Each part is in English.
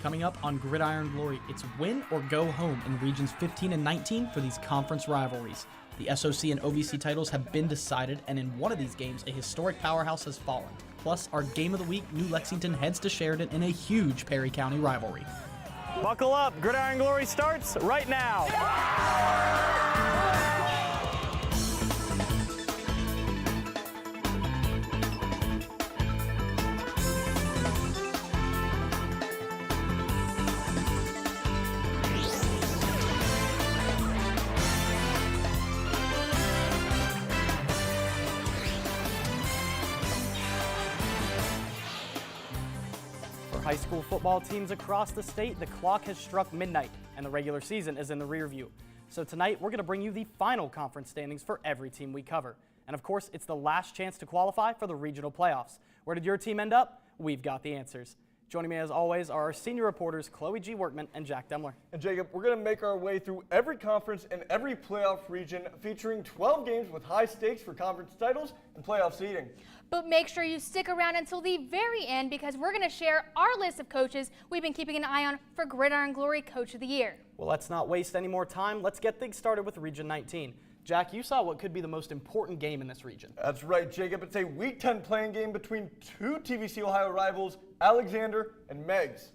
Coming up on Gridiron Glory, it's win or go home in Regions 15 and 19 for these conference rivalries. The SOC and OVC titles have been decided, and in one of these games, a historic powerhouse has fallen. Plus, our game of the week, New Lexington heads to Sheridan in a huge Perry County rivalry. Buckle up, Gridiron Glory starts right now. High school football teams across the state, the clock has struck midnight and the regular season is in the rear view. So tonight we're going to bring you the final conference standings for every team we cover. And of course, it's the last chance to qualify for the regional playoffs. Where did your team end up? We've got the answers. Joining me as always are our senior reporters Chloe G. Workman and Jack Demler. And Jacob, we're going to make our way through every conference and every playoff region, featuring 12 games with high stakes for conference titles and playoff seeding. But make sure you stick around until the very end, because we're going to share our list of coaches we've been keeping an eye on for Gridiron Glory Coach of the Year. Well, let's not waste any more time. Let's get things started with Region 19. Jack, you saw what could be the most important game in this region. That's right, Jacob. It's a Week 10 playing game between two TVC Ohio rivals, Alexander and Meigs.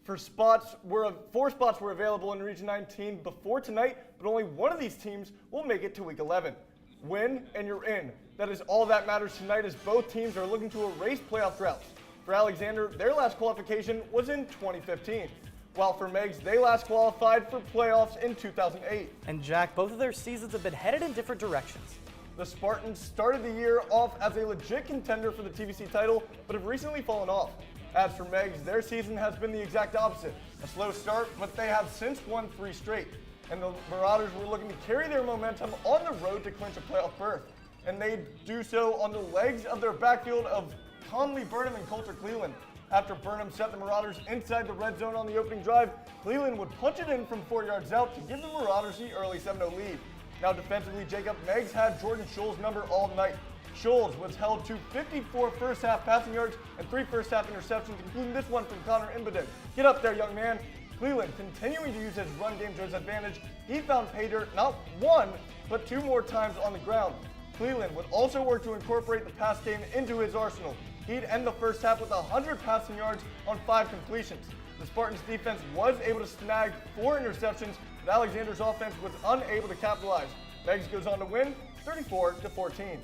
Four spots were available in Region 19 before tonight, but only one of these teams will make it to Week 11. Win and you're in. That is all that matters tonight, as both teams are looking to erase playoff droughts. For Alexander, their last qualification was in 2015. While for Meigs, they last qualified for playoffs in 2008. And Jack, both of their seasons have been headed in different directions. The Spartans started the year off as a legit contender for the TVC title, but have recently fallen off. As for Meigs, their season has been the exact opposite. A slow start, but they have since won 3 straight. And the Marauders were looking to carry their momentum on the road to clinch a playoff berth. And they do so on the legs of their backfield of Conley Burnham and Coulter Cleland. After Burnham set the Marauders inside the red zone on the opening drive, Cleland would punch it in from 4 yards out to give the Marauders the early 7-0 lead. Now defensively, Jacob, Meigs had Jordan Scholl's number all night. Scholes was held to 54 first-half passing yards and 3 first-half interceptions, including this one from Connor Inbeden. Get up there, young man. Cleland, continuing to use his run game to his advantage, he found pay dirt not 1, but 2 more times on the ground. Cleland would also work to incorporate the pass game into his arsenal. He'd end the first half with 100 passing yards on 5 completions. The Spartans' defense was able to snag 4 interceptions, but Alexander's offense was unable to capitalize. Meigs goes on to win 34-14.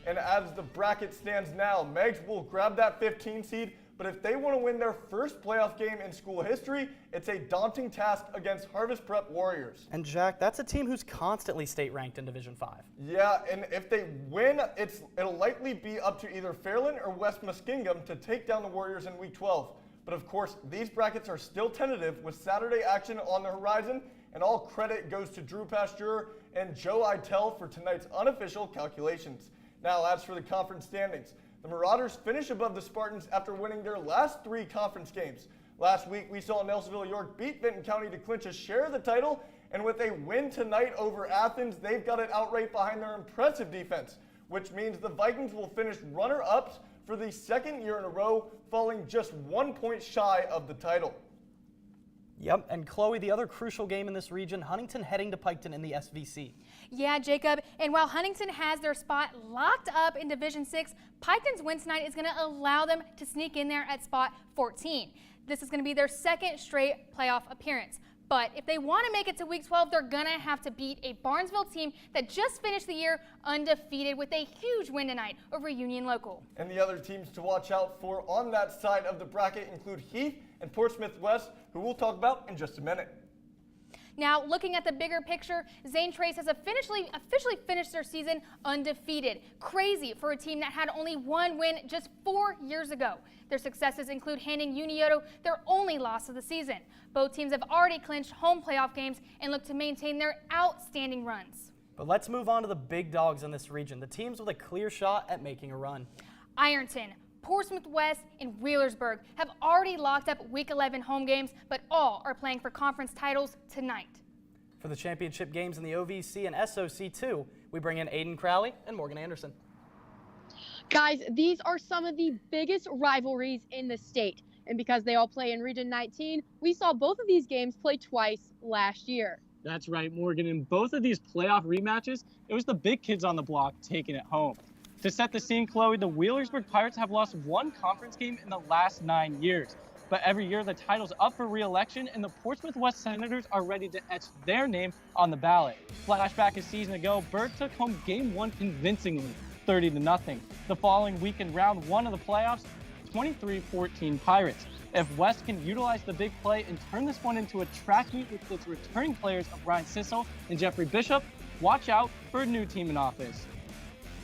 And as the bracket stands now, Meigs will grab that 15 seed, but if they want to win their first playoff game in school history, it's a daunting task against Harvest Prep Warriors. And Jack, that's a team who's constantly state-ranked in Division 5. Yeah, and if they win, it'll likely be up to either Fairland or West Muskingum to take down the Warriors in Week 12. But of course, these brackets are still tentative, with Saturday action on the horizon, and all credit goes to Drew Pasteur and Joe Eitel for tonight's unofficial calculations. Now, as for the conference standings, the Marauders finish above the Spartans after winning their last 3 conference games. Last week, we saw Nelsonville York beat Vinton County to clinch a share of the title, and with a win tonight over Athens, they've got it outright behind their impressive defense, which means the Vikings will finish runner-ups for the 2nd year in a row, falling just 1 point shy of the title. Yep, and Chloe, the other crucial game in this region, Huntington heading to Piketon in the SVC. Yeah, Jacob, and while Huntington has their spot locked up in Division 6, Piketon's win tonight is going to allow them to sneak in there at spot 14. This is going to be their 2nd straight playoff appearance. But if they want to make it to Week 12, they're going to have to beat a Barnesville team that just finished the year undefeated with a huge win tonight over Union Local. And the other teams to watch out for on that side of the bracket include Heath and Portsmouth West, who we'll talk about in just a minute. Now, looking at the bigger picture, Zane Trace has officially finished their season undefeated. Crazy for a team that had only 1 win just 4 years ago. Their successes include handing Scioto their only loss of the season. Both teams have already clinched home playoff games and look to maintain their outstanding runs. But let's move on to the big dogs in this region, the teams with a clear shot at making a run. Ironton, Portsmouth West, and Wheelersburg have already locked up Week 11 home games, but all are playing for conference titles tonight. For the championship games in the OVC and SOC2, we bring in Aiden Crowley and Morgan Anderson. Guys, these are some of the biggest rivalries in the state. And because they all play in Region 19, we saw both of these games play twice last year. That's right, Morgan. In both of these playoff rematches, it was the big kids on the block taking it home. To set the scene, Chloe, the Wheelersburg Pirates have lost one conference game in the last 9 years. But every year, the title's up for re-election, and the Portsmouth West Senators are ready to etch their name on the ballot. Flashback a season ago, Berg took home Game 1 convincingly, 30-0. The following week in Round 1 of the playoffs, 23-14 Pirates. If West can utilize the big play and turn this one into a track meet with its returning players of Ryan Sissel and Jeffrey Bishop, watch out for a new team in office.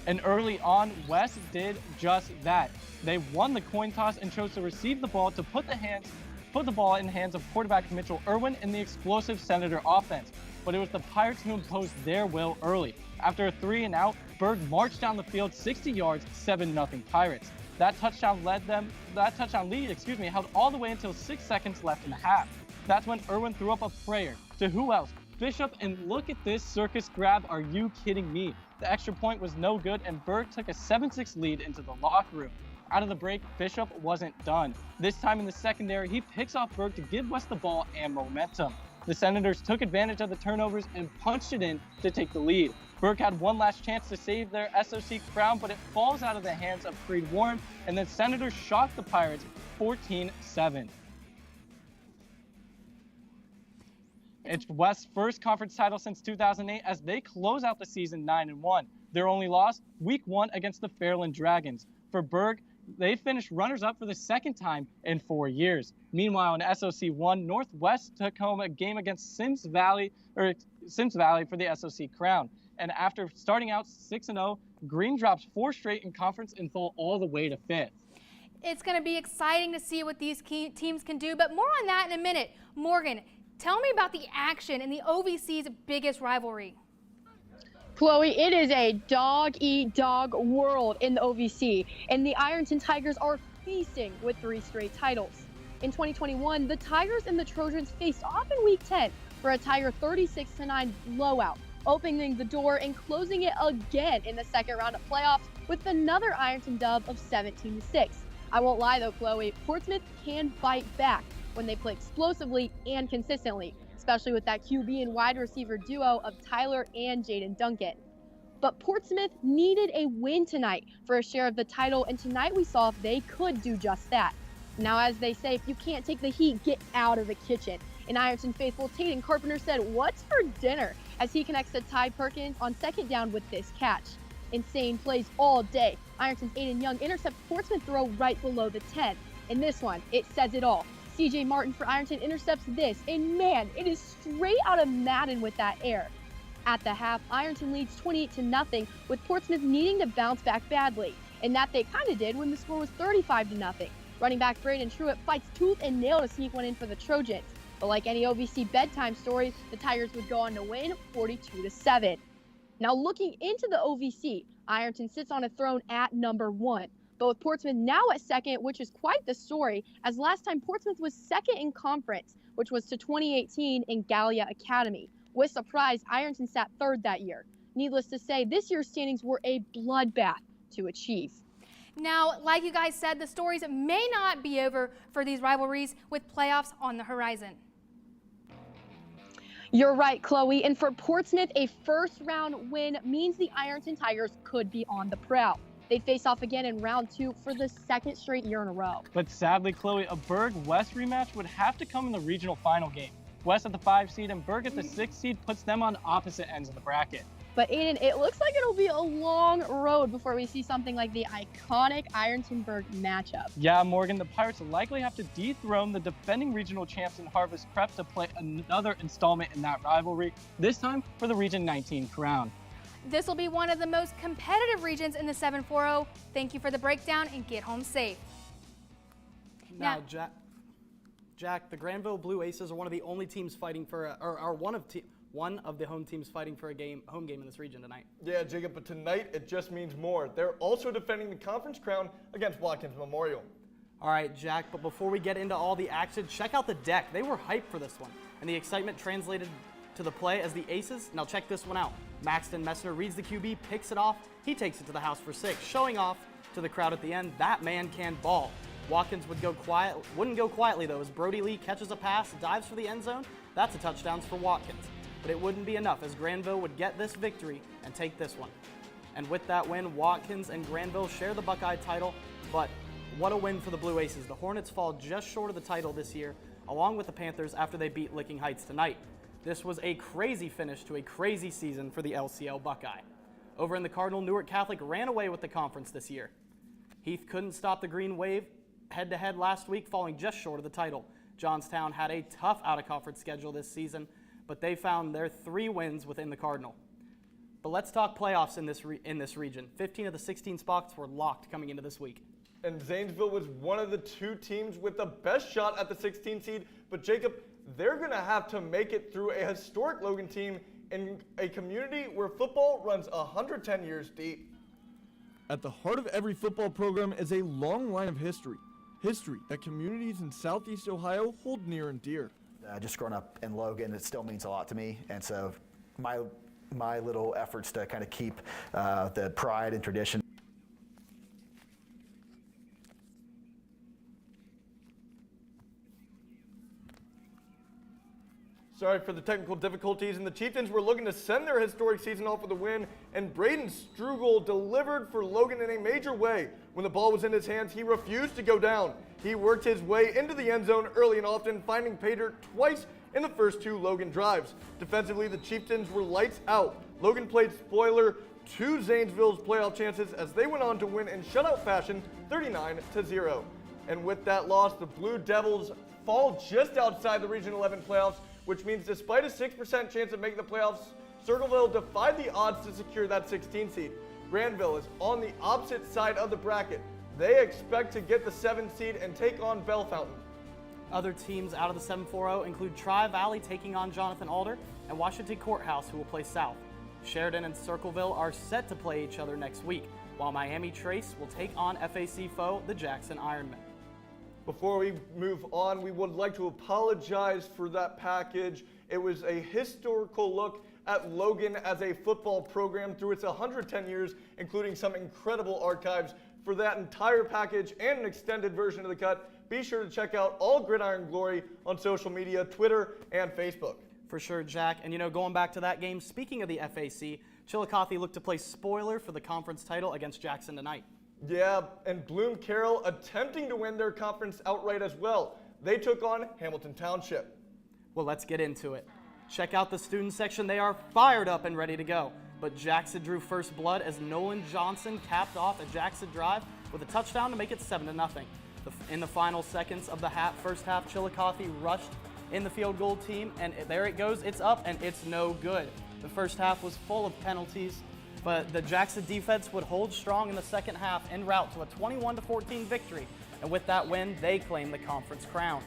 And early on, West did just that. They won the coin toss and chose to receive the ball to put the ball in the hands of quarterback Mitchell Irwin and the explosive Senator offense. But it was the Pirates who imposed their will early. After a 3-and-out, Berg marched down the field 60 yards, 7-0 Pirates. That touchdown lead held all the way until 6 seconds left in the half. That's when Irwin threw up a prayer to who else? Bishop, and look at this circus grab. Are you kidding me? The extra point was no good, and Berg took a 7-6 lead into the locker room. Out of the break, Bishop wasn't done. This time in the secondary, he picks off Berg to give West the ball and momentum. The Senators took advantage of the turnovers and punched it in to take the lead. Berg had one last chance to save their SOC crown, but it falls out of the hands of Creed Warren, and the Senators shock the Pirates 14-7. It's West's first conference title since 2008 as they close out the season 9-1. Their only loss, Week 1 against the Fairland Dragons. For Berg, they finished runners-up for the second time in 4 years. Meanwhile, in SOC 1, Northwest took home a game against Sims Valley for the SOC crown. And after starting out 6-0, Green drops 4 straight in conference and fall all the way to 5th. It's going to be exciting to see what these teams can do, but more on that in a minute. Morgan, tell me about the action in the OVC's biggest rivalry. Chloe, it is a dog-eat-dog world in the OVC, and the Ironton Tigers are feasting with 3 straight titles. In 2021, the Tigers and the Trojans faced off in Week 10 for a Tiger 36-9 blowout, opening the door and closing it again in the second round of playoffs with another Ironton dub of 17-6. I won't lie though, Chloe, Portsmouth can fight back when they play explosively and consistently, especially with that QB and wide receiver duo of Tyler and Jaden Duncan. But Portsmouth needed a win tonight for a share of the title, and tonight we saw if they could do just that. Now, as they say, if you can't take the heat, get out of the kitchen. And Ironton faithful Tatum Carpenter said, "What's for dinner?" as he connects to Ty Perkins on second down with this catch. Insane plays all day. Ironton's Aiden Young intercepts Portsmouth throw right below the 10. In this one, it says it all. CJ Martin for Ironton intercepts this, and man, it is straight out of Madden with that air. At the half, Ironton leads 28-0, with Portsmouth needing to bounce back badly, and that they kind of did when the score was 35-0. Running back Braden Truitt fights tooth and nail to sneak one in for the Trojans. But like any OVC bedtime story, the Tigers would go on to win 42-7. Now looking into the OVC, Ironton sits on a throne at number 1. But with Portsmouth now at second, which is quite the story, as last time Portsmouth was second in conference, which was to 2018 in Gallia Academy. With surprise, Ironton sat third that year. Needless to say, this year's standings were a bloodbath to achieve. Now, like you guys said, the stories may not be over for these rivalries with playoffs on the horizon. You're right, Chloe. And for Portsmouth, a first-round win means the Ironton Tigers could be on the prowl. They'd face off again in round 2 for the second straight year in a row. But sadly, Chloe, a Berg-West rematch would have to come in the regional final game. West at the 5 seed and Berg at the 6 seed puts them on opposite ends of the bracket. But Aiden, it looks like it'll be a long road before we see something like the iconic Ironton-Berg matchup. Yeah, Morgan, the Pirates likely have to dethrone the defending regional champs in Harvest Prep to play another installment in that rivalry, this time for the Region 19 crown. This will be one of the most competitive regions in the 740. Thank you for the breakdown and get home safe. Now, Jack, the Granville Blue Aces are one of the only teams fighting for, one of the home teams fighting for a home game in this region tonight. Yeah, Jacob, but tonight it just means more. They're also defending the conference crown against Watkins Memorial. All right, Jack, but before we get into all the action, check out the deck. They were hyped for this one, and the excitement translated to the play as the Aces. Now check this one out. Maxton Messner reads the QB, picks it off. He takes it to the house for 6, showing off to the crowd at the end, that man can ball. Watkins wouldn't go quietly though, as Brody Lee catches a pass, dives for the end zone. That's a touchdown for Watkins. But it wouldn't be enough, as Granville would get this victory and take this one. And with that win, Watkins and Granville share the Buckeye title, but what a win for the Blue Aces. The Hornets fall just short of the title this year, along with the Panthers after they beat Licking Heights tonight. This was a crazy finish to a crazy season for the LCL Buckeye. Over in the Cardinal, Newark Catholic ran away with the conference this year. Heath couldn't stop the Green Wave head-to-head last week, falling just short of the title. Johnstown had a tough out-of-conference schedule this season, but they found their 3 wins within the Cardinal. But let's talk playoffs in this region. 15 of the 16 spots were locked coming into this week. And Zanesville was one of the 2 teams with the best shot at the 16 seed. But Jacob, they're going to have to make it through a historic Logan team in a community where football runs 110 years deep. At the heart of every football program is a long line of history. History that communities in Southeast Ohio hold near and dear. Just growing up in Logan, it still means a lot to me. And so my little efforts to kind of keep the pride and tradition. Sorry for the technical difficulties, and the Chieftains were looking to send their historic season off with a win, and Braden Strugel delivered for Logan in a major way. When the ball was in his hands, he refused to go down. He worked his way into the end zone early and often, finding pay dirt twice in the first 2 Logan drives. Defensively, the Chieftains were lights out. Logan played spoiler to Zanesville's playoff chances as they went on to win in shutout fashion 39-0. And with that loss, the Blue Devils fall just outside the Region 11 playoffs, which means despite a 6% chance of making the playoffs, Circleville defied the odds to secure that 16 seed. Granville is on the opposite side of the bracket. They expect to get the 7th seed and take on Bell Fountain. Other teams out of the 7-4-0 include Tri-Valley taking on Jonathan Alder and Washington Courthouse, who will play South. Sheridan and Circleville are set to play each other next week, while Miami Trace will take on FAC foe, the Jackson Ironmen. Before we move on, we would like to apologize for that package. It was a historical look at Logan as a football program through its 110 years, including some incredible archives. For that entire package and an extended version of the cut, be sure to check out all Gridiron Glory on social media, Twitter and Facebook. For sure, Jack. And going back to that game, speaking of the FAC, Chillicothe looked to play spoiler for the conference title against Jackson tonight. Yeah, and Bloom-Carroll attempting to win their conference outright as well. They took on Hamilton Township. Well, let's get into it. Check out the student section. They are fired up and ready to go. But Jackson drew first blood as Nolan Johnson capped off a Jackson drive with a touchdown to make it 7-0. In the final seconds of the first half, Chillicothe rushed in the field goal team, and there it goes. It's up, and it's no good. The first half was full of penalties, but the Jackson defense would hold strong in the second half en route to a 21-14 victory. And with that win, they claim the conference crown.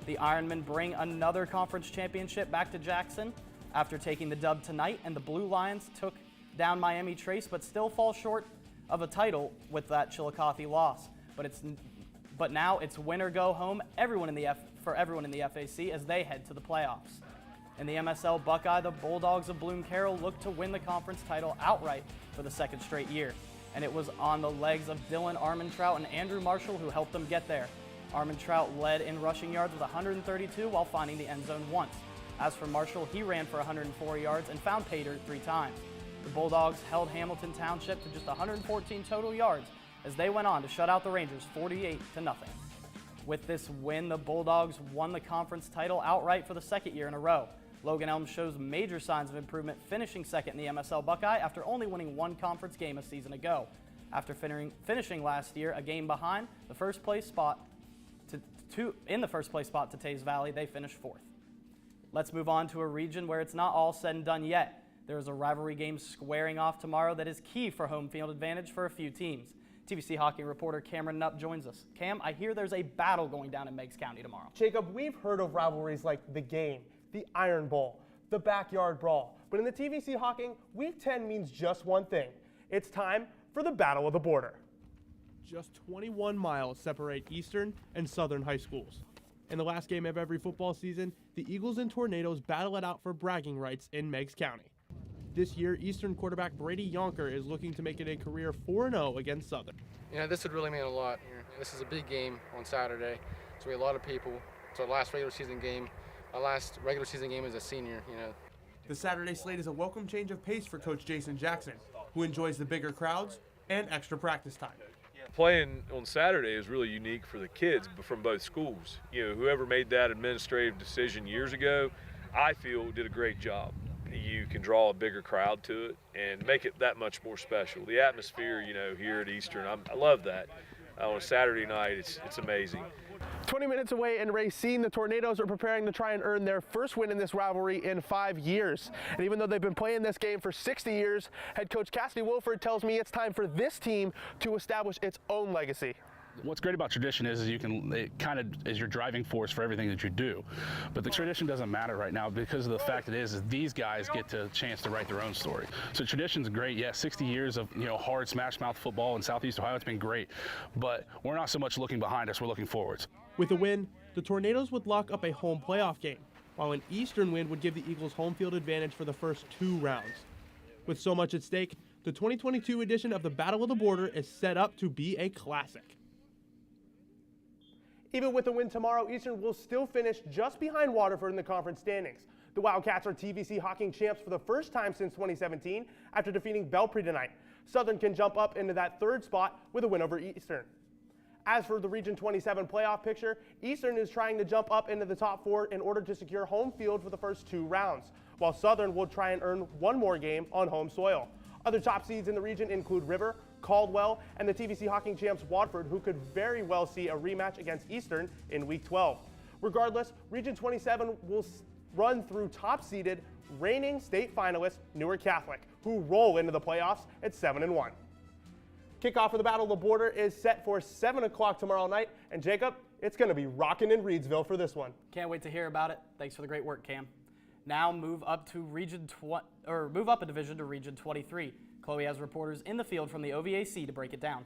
The Ironmen bring another conference championship back to Jackson after taking the dub tonight, and the Blue Lions took down Miami Trace, but still fall short of a title with that Chillicothe loss. But now it's win or go home for everyone in the FAC as they head to the playoffs. In the MSL Buckeye, the Bulldogs of Bloom-Carroll look to win the conference title outright for the 2nd straight year. And it was on the legs of Dylan Armentrout and Andrew Marshall who helped them get there. Armentrout led in rushing yards with 132 while finding the end zone once. As for Marshall, he ran for 104 yards and found pay dirt 3 times. The Bulldogs held Hamilton Township to just 114 total yards as they went on to shut out the Rangers 48-0. With this win, the Bulldogs won the conference title outright for the 2nd year in a row. Logan Elm shows major signs of improvement, finishing 2nd in the MSL Buckeye after only winning 1 conference game a season ago. After finishing last year a game behind the first place spot to Tays Valley, they finished 4th. Let's move on to a region where it's not all said and done yet. There is a rivalry game squaring off tomorrow that is key for home field advantage for a few teams. TVC hockey reporter Cameron Nupp joins us. Cam, I hear there's a battle going down in Meigs County tomorrow. Jacob, we've heard of rivalries like the Game, the Iron Bowl, the Backyard Brawl. But in the TVC Hawking, Week 10 means just one thing. It's time for the Battle of the Border. Just 21 miles separate Eastern and Southern high schools. In the last game of every football season, the Eagles and Tornadoes battle it out for bragging rights in Meigs County. This year, Eastern quarterback Brady Yonker is looking to make it a career 4-0 against Southern. This would really mean a lot. This is a big game on Saturday. So we have a lot of people. It's our last regular season game. Our last regular season game as a senior, The Saturday slate is a welcome change of pace for Coach Jason Jackson, who enjoys the bigger crowds and extra practice time. Playing on Saturday is really unique for the kids from both schools. Whoever made that administrative decision years ago, I feel did a great job. You can draw a bigger crowd to it and make it that much more special. The atmosphere, here at Eastern, I love that. On a Saturday night, it's amazing. 20 minutes away in Racine, the Tornadoes are preparing to try and earn their first win in this rivalry in 5 years. And even though they've been playing this game for 60 years, head coach Cassidy Wilford tells me it's time for this team to establish its own legacy. What's great about tradition is it kind of is your driving force for everything that you do. But the tradition doesn't matter right now because of the fact is these guys get the chance to write their own story. So tradition's great. Yeah, 60 years of hard smash mouth football in Southeast Ohio, it's been great. But we're not so much looking behind us, we're looking forwards. With a win, the Tornadoes would lock up a home playoff game, while an Eastern win would give the Eagles home field advantage for the first 2 rounds. With so much at stake, the 2022 edition of the Battle of the Border is set up to be a classic. Even with a win tomorrow, Eastern will still finish just behind Waterford in the conference standings. The Wildcats are TVC Hawking champs for the first time since 2017 after defeating Belpre tonight. Southern can jump up into that 3rd spot with a win over Eastern. As for the Region 27 playoff picture, Eastern is trying to jump up into the top 4 in order to secure home field for the first 2 rounds, while Southern will try and earn 1 more game on home soil. Other top seeds in the region include River, Caldwell, and the TVC Hawking champs Watford, who could very well see a rematch against Eastern in Week 12. Regardless, Region 27 will run through top-seeded, reigning state finalist Newark Catholic, who roll into the playoffs at 7-1. Kickoff for the Battle of the Border is set for 7 o'clock tomorrow night, and Jacob, it's going to be rocking in Reedsville for this one. Can't wait to hear about it. Thanks for the great work, Cam. Now move up a division to Region 23. Chloe has reporters in the field from the OVAC to break it down.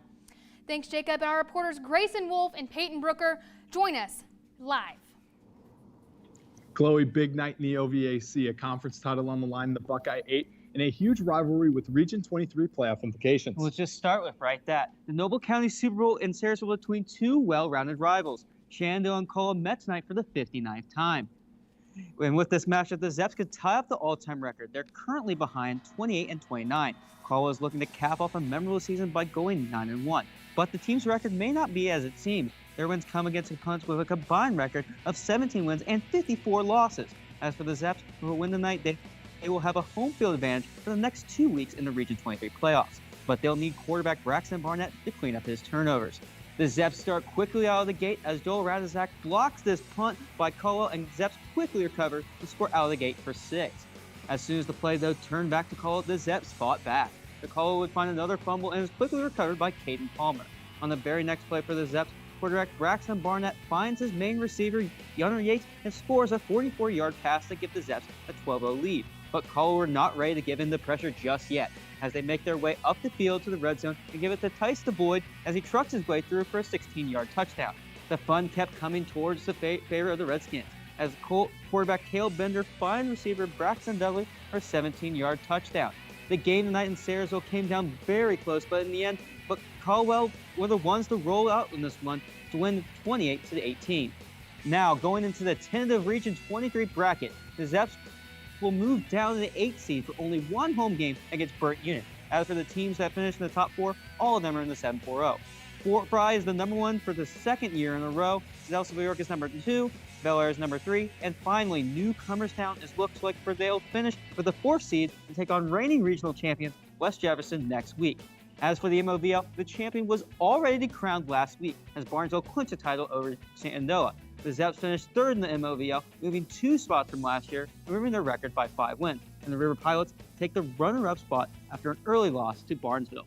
Thanks, Jacob. And our reporters Grayson Wolf and Peyton Brooker join us live. Chloe, big night in the OVAC, a conference title on the line in the Buckeye 8, and a huge rivalry with Region 23 playoff implications. Let's just start with the Noble County Super Bowl in Sarasville between 2 well-rounded rivals. Shenandoah and Caldwell met tonight for the 59th time. And with this matchup, the Zeps could tie up the all-time record. They're currently behind 28-29. Caldwell is looking to cap off a memorable season by going 9-1. But the team's record may not be as it seems. Their wins come against opponents with a combined record of 17 wins and 54 losses. As for the Zeps, who will win tonight, they will have a home field advantage for the next 2 weeks in the Region 23 playoffs. But they'll need quarterback Braxton Barnett to clean up his turnovers. The Zeps start quickly out of the gate as Joel Radizak blocks this punt by Caldwell, and Zeps quickly recover to score out of the gate for 6. As soon as the play, though, turned back to Caldwell, the Zeps fought back. The Caldwell would find another fumble and is quickly recovered by Caden Palmer. On the very next play for the Zeps, quarterback Braxton Barnett finds his main receiver, Gunnar Yates, and scores a 44-yard pass to give the Zeps a 12-0 lead. But Caldwell were not ready to give in the pressure just yet, as they make their way up the field to the red zone and give it to Tyson Boyd as he trucks his way through for a 16-yard touchdown. The fun kept coming towards the favor of the Redskins, as quarterback Cale Bender finds receiver Braxton Dudley for a 17-yard touchdown. The game tonight in Sarasville came down very close, but in the end, Caldwell were the ones to roll out in this one to win 28-18. Now, going into the tentative Region 23 bracket, the Zeps will move down to the 8th seed for only 1 home game against Burnt Unit. As for the teams that finished in the top 4, all of them are in the 7-4-0. Fort Fry is the number 1 for the 2nd year in a row. Zellsville York is number 2. Bel Air is number 3. And finally, Newcomerstown looks like they'll finish with the 4th seed and take on reigning regional champions West Jefferson next week. As for the MOVL, the champion was already crowned last week as Barnesville clinched the title over Shenandoah. The Zeps finished 3rd in the MOVL, moving 2 spots from last year, moving their record by 5 wins. And the River Pilots take the runner-up spot after an early loss to Barnesville.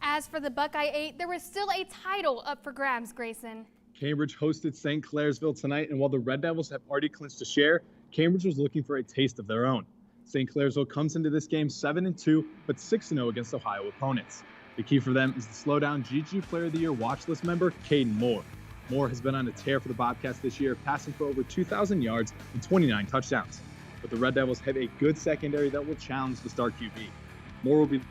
As for the Buckeye 8, there was still a title up for grabs, Grayson. Cambridge hosted St. Clairsville tonight, and while the Red Devils have already clinched a share, Cambridge was looking for a taste of their own. St. Clairsville comes into this game 7-2, but 6-0 against Ohio opponents. The key for them is the slow-down GG Player of the Year watch list member, Caden Moore. Moore has been on a tear for the Bobcats this year, passing for over 2,000 yards and 29 touchdowns. But the Red Devils have a good secondary that will challenge the star QB. Moore will be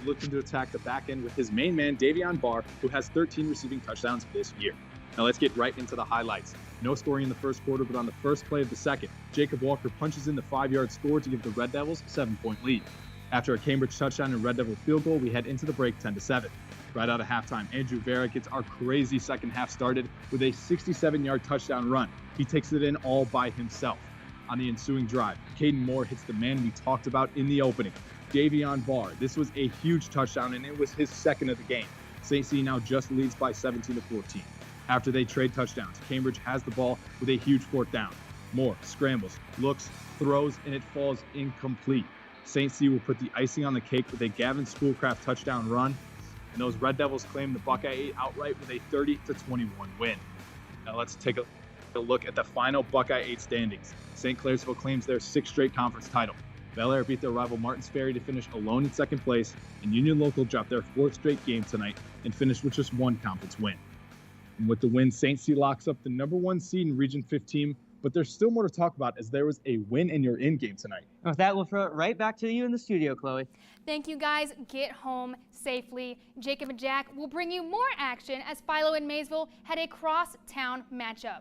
looking to attack the back end with his main man, Davion Barr, who has 13 receiving touchdowns this year. Now let's get right into the highlights. No scoring in the first quarter, but on the first play of the second, Jacob Walker punches in the 5-yard score to give the Red Devils a 7-point lead. After a Cambridge touchdown and Red Devil field goal, we head into the break 10-7. Right out of halftime, Andrew Vera gets our crazy second half started with a 67-yard touchdown run. He takes it in all by himself. On the ensuing drive, Caden Moore hits the man we talked about in the opening, Davion Barr. This was a huge touchdown, and it was his second of the game. St. C now just leads by 17-14. After they trade touchdowns, Cambridge has the ball with a huge 4th down. Moore scrambles, looks, throws, and it falls incomplete. St. C will put the icing on the cake with a Gavin Schoolcraft touchdown run, and those Red Devils claim the Buckeye 8 outright with a 30-21 win. Now let's take a look at the final Buckeye 8 standings. St. Clairsville claims their 6th straight conference title. Bel Air beat their rival Martins Ferry to finish alone in 2nd place, and Union Local dropped their 4th straight game tonight and finished with just 1 conference win. And with the win, St. C locks up the number 1 seed in Region 15, but there's still more to talk about as there was a win and you're in game tonight. And with that, we'll throw it right back to you in the studio, Chloe. Thank you, guys. Get home safely. Jacob and Jack will bring you more action as Philo and Maysville had a cross-town matchup.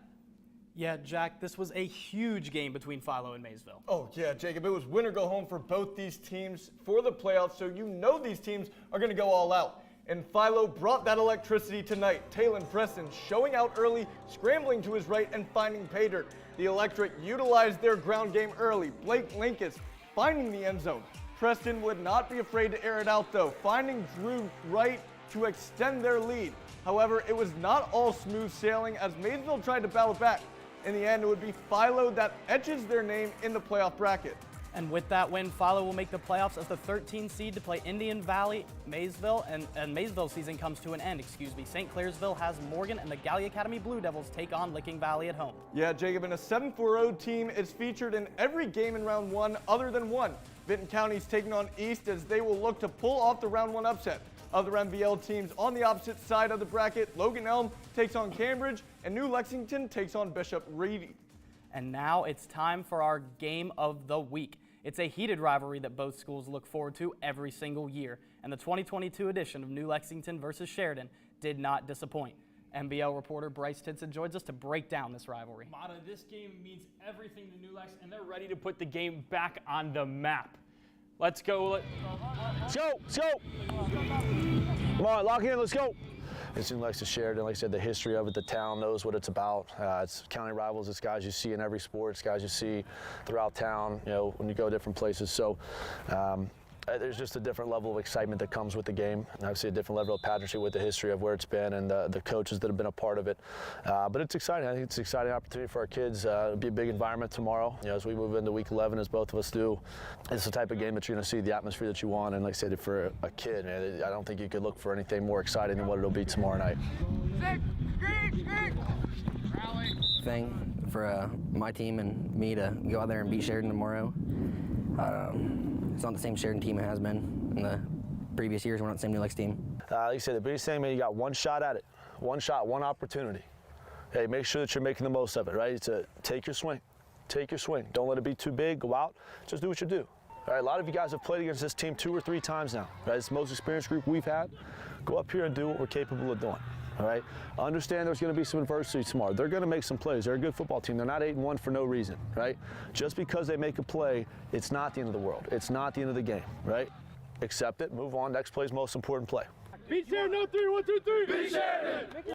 Yeah, Jack, this was a huge game between Philo and Maysville. Oh, yeah, Jacob, it was win or go home for both these teams for the playoffs, so you know these teams are going to go all out. And Philo brought that electricity tonight. Talon Preston showing out early, scrambling to his right and finding pay dirt. The Electric utilized their ground game early. Blake Linkus finding the end zone. Preston would not be afraid to air it out though, finding Drew Wright to extend their lead. However, it was not all smooth sailing as Maysville tried to battle back. In the end, it would be Philo that etches their name in the playoff bracket. And with that win, Philo will make the playoffs as the 13th seed to play Indian Valley, Maysville, and Maysville season comes to an end, St. Clairsville has Morgan and the Gallia Academy Blue Devils take on Licking Valley at home. Yeah, Jacob, and a 7-4-0 team is featured in every game in round 1 other than one. Vinton County's taking on East as they will look to pull off the round 1 upset. Other MVL teams on the opposite side of the bracket, Logan Elm takes on Cambridge, and New Lexington takes on Bishop Reedy. And now it's time for our game of the week. It's a heated rivalry that both schools look forward to every single year, and the 2022 edition of New Lexington versus Sheridan did not disappoint. MBL reporter Bryce Tidson joins us to break down this rivalry. Mata, this game means everything to New Lex, and they're ready to put the game back on the map. Let's go. Let's go. Let's go. Come on, lock in. Let's go. It's New Lexington Sheridan. Like I said, the history of it, the town knows what it's about. It's county rivals. It's guys you see in every sport. It's guys you see throughout town, you know, when you go different places. So there's just a different level of excitement that comes with the game. And obviously a different level of pageantry with the history of where it's been and the coaches that have been a part of it. But it's exciting. I think it's an exciting opportunity for our kids. It'll be a big environment tomorrow. You know, as we move into week 11, as both of us do, it's the type of game that you're going to see, the atmosphere that you want. And like I said, for a kid, man, I don't think you could look for anything more exciting than what it'll be tomorrow night. Thing for my team and me to go out there and beat Sheridan tomorrow. It's not the same Sheridan team it has been in the previous years. We're not the same New Lex team. Like you said, the biggest thing, man, you got one shot at it. One shot, one opportunity. Hey, make sure that you're making the most of it, right? It's take your swing. Take your swing. Don't let it be too big. Go out. Just do what you do. All right, a lot of you guys have played against this team 2 or 3 times now. Right? It's the most experienced group we've had. Go up here and do what we're capable of doing. All right. Understand there's going to be some adversity tomorrow. They're going to make some plays. They're a good football team. They're not 8-1 for no reason, right? Just because they make a play, it's not the end of the world. It's not the end of the game, right? Accept it. Move on. Next play is most important play. Beat Sheridan, no 3, 1, 2, 3. Beat Sheridan.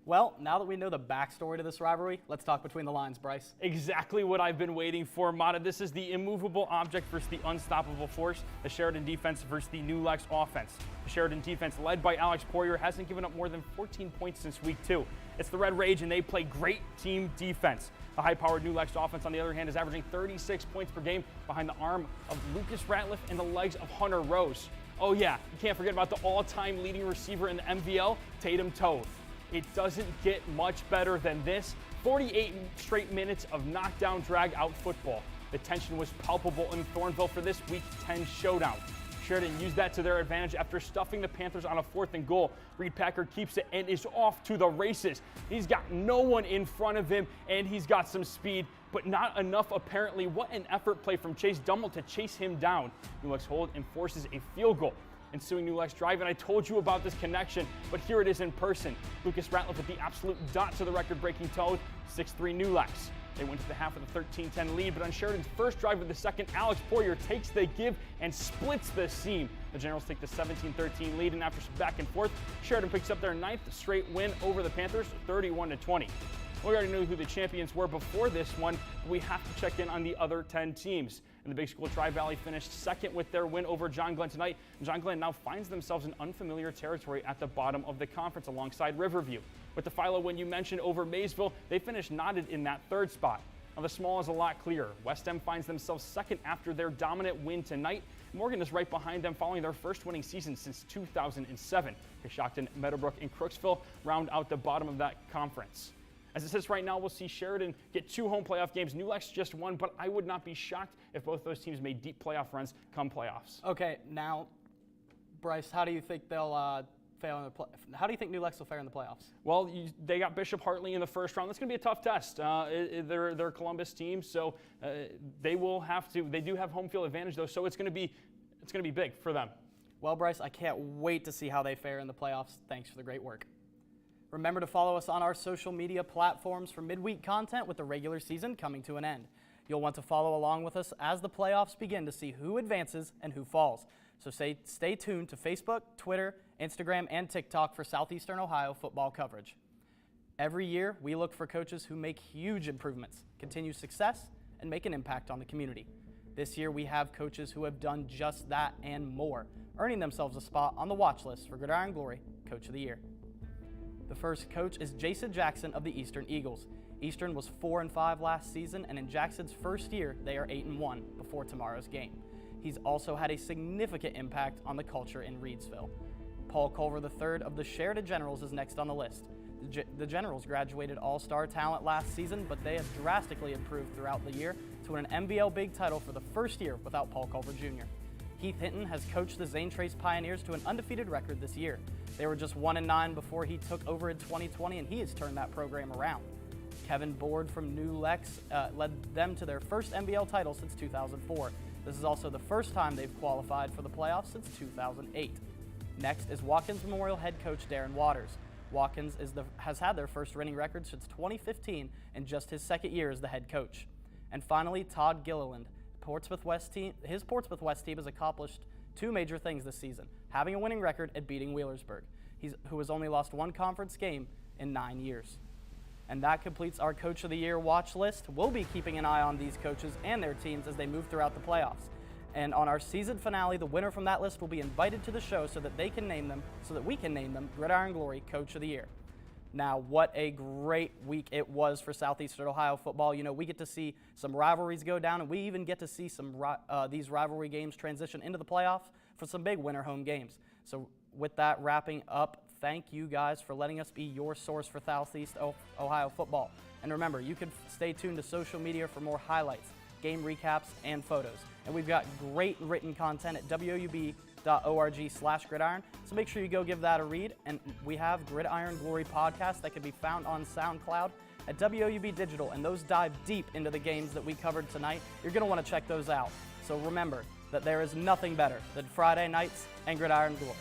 Well, now that we know the backstory to this rivalry, let's talk between the lines, Bryce. Exactly what I've been waiting for, Mata. This is the immovable object versus the unstoppable force, the Sheridan defense versus the New Lex offense. The Sheridan defense, led by Alex Poirier, hasn't given up more than 14 points since week 2. It's the Red Rage, and they play great team defense. The high-powered New Lex offense, on the other hand, is averaging 36 points per game behind the arm of Lucas Ratliff and the legs of Hunter Rose. Oh yeah, you can't forget about the all-time leading receiver in the MVL, Tatum Toth. It doesn't get much better than this. 48 straight minutes of knockdown, drag-out football. The tension was palpable in Thornville for this Week 10 showdown. Sheridan used that to their advantage after stuffing the Panthers on a 4th and goal. Reed Packer keeps it and is off to the races. He's got no one in front of him, and he's got some speed. but not enough apparently. What an effort play from Chase Dummel to chase him down. NULEX hold and forces a field goal. Ensuing NULEX drive, and I told you about this connection, but here it is in person. Lucas Ratliff with the absolute dot to the record-breaking toe, 6-3 NULEX. They went to the half with a 13-10 lead, but on Sheridan's first drive of the second, Alex Poirier takes the give and splits the seam. The Generals take the 17-13 lead, and after some back and forth, Sheridan picks up their 9th straight win over the Panthers, 31-20. We already knew who the champions were before this one, but we have to check in on the other 10 teams. And the Big School Tri-Valley finished second with their win over John Glenn tonight. And John Glenn now finds themselves in unfamiliar territory at the bottom of the conference alongside Riverview. With the Philo win you mentioned over Maysville, they finished knotted in that 3rd spot. Now the small is a lot clearer. West End finds themselves second after their dominant win tonight. Morgan is right behind them following their first winning season since 2007. Coshocton, Meadowbrook, and Crooksville round out the bottom of that conference. As it sits right now, we'll see Sheridan get 2 home playoff games. NULEX just 1, but I would not be shocked if both those teams made deep playoff runs come playoffs. Okay, now, Bryce, how do you think they'll fail in the how do you think NULEX will fare in the playoffs? Well, they got Bishop Hartley in the first round. That's going to be a tough test. They're a Columbus team, so they will have to. They do have home field advantage though, so it's going to be big for them. Well, Bryce, I can't wait to see how they fare in the playoffs. Thanks for the great work. Remember to follow us on our social media platforms for midweek content with the regular season coming to an end. You'll want to follow along with us as the playoffs begin to see who advances and who falls. So stay tuned to Facebook, Twitter, Instagram, and TikTok for Southeastern Ohio football coverage. Every year, we look for coaches who make huge improvements, continue success, and make an impact on the community. This year, we have coaches who have done just that and more, earning themselves a spot on the watch list for Gridiron Glory Coach of the Year. The first coach is Jason Jackson of the Eastern Eagles. Eastern was 4-5 last season, and in Jackson's first year, they are 8-1 before tomorrow's game. He's also had a significant impact on the culture in Reedsville. Paul Culver III of the Sheridan Generals is next on the list. The Generals graduated all-star talent last season, but they have drastically improved throughout the year to win an MVL Big title for the first year without Paul Culver Jr. Heath Hinton has coached the Zane Trace Pioneers to an undefeated record this year. They were just 1-9 before he took over in 2020, and he has turned that program around. Kevin Board from NULEX led them to their first MVL title since 2004. This is also the first time they've qualified for the playoffs since 2008. Next is Watkins Memorial head coach Darren Waters. Watkins has had their first winning record since 2015 and just his second year as the head coach. And finally, Todd Gilliland. His Portsmouth West team has accomplished 2 major things this season, having a winning record and beating Wheelersburg, who has only lost 1 conference game in 9 years. And that completes our Coach of the Year watch list. We'll be keeping an eye on these coaches and their teams as they move throughout the playoffs. And on our season finale, the winner from that list will be invited to the show so that we can name them Gridiron Glory Coach of the Year. Now, what a great week it was for Southeastern Ohio football. You know, we get to see some rivalries go down, and we even get to see some these rivalry games transition into the playoffs for some big winter home games. So with that wrapping up, thank you guys for letting us be your source for Southeast Ohio football. And remember, you can stay tuned to social media for more highlights, game recaps, and photos. And we've got great written content at woub.org/gridiron. So make sure you go give that a read. And we have Gridiron Glory podcast that can be found on SoundCloud at WOUB Digital. And those dive deep into the games that we covered tonight. You're going to want to check those out. So remember that there is nothing better than Friday nights and Gridiron Glory.